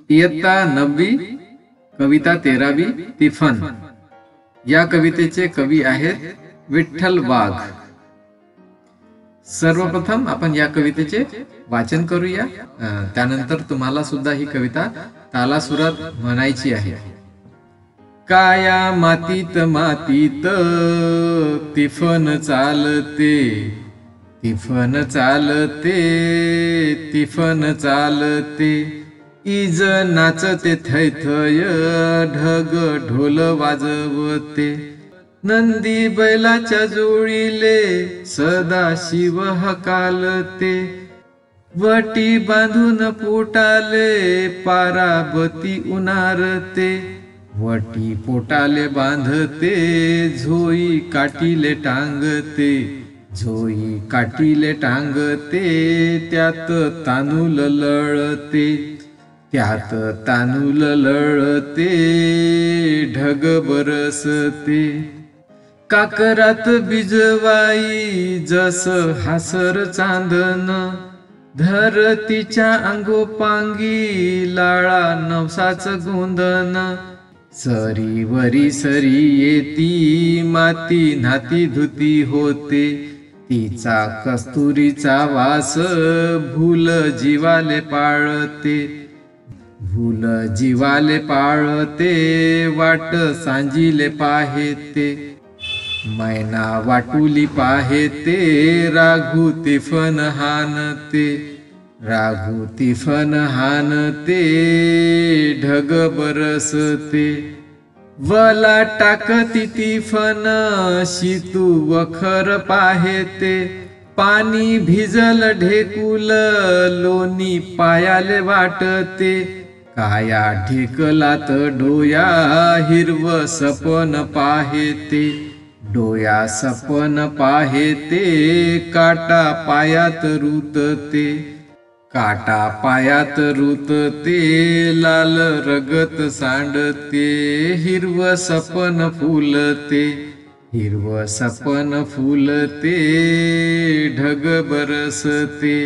इयत्ता 9वी कविता 13वी तिफन। या कवितेचे कवी आहेत विठ्ठल वाघ। सर्वप्रथम आपण या कवितेचे वाचन करूया, त्यानंतर तुम्हाला सुद्धा ही कविता तालासुरात म्हणायची आहे। काया मातीत मातीत तिफन चालते, तिफन चालते, तिफन चालते, इज नाचते थैथय, ढग ढोल वाजवते, नंदी बैलाच्या जोडीले सदा शिव हकालते, वटी बांधून पोटाले पाराबती उनारते, वटी पोटाले बांधते, झोई काठीले टांगते, झोई काठीले टांगते, त्यात तांदूळ लळते, त्यात तांदूळ लळते, ढग बरसते, काकरात बिजवाई जस हासर चांदन, धरतीच्या अंगोपांगी लाळा नवसाच गोंधन, सरी वरी सरी येती माती नाती धुती होते, तिचा कस्तुरीचा वास भूल जीवाले पाळते, भूल जीवाले पाळते, वाट सांजिले पाहेते, मैना वाटुली पाहेते, राघू तिफन हानते, राघू तिफन हानते, ढग बरसते, वला टाकती तिफन शितू वखर पाहेते, पाणी भिजल ढेकुल लोणी पायाले वाटते, काया ढेकलात डोया हिरव सपन पाहेते, डोया सपन पाहेते, काटा पायात रुतते, काटा पायात रुतते, लाल रगत सांडते, हिरव सपन फुलते, हिरव सपन फुलते, ढग बरसते।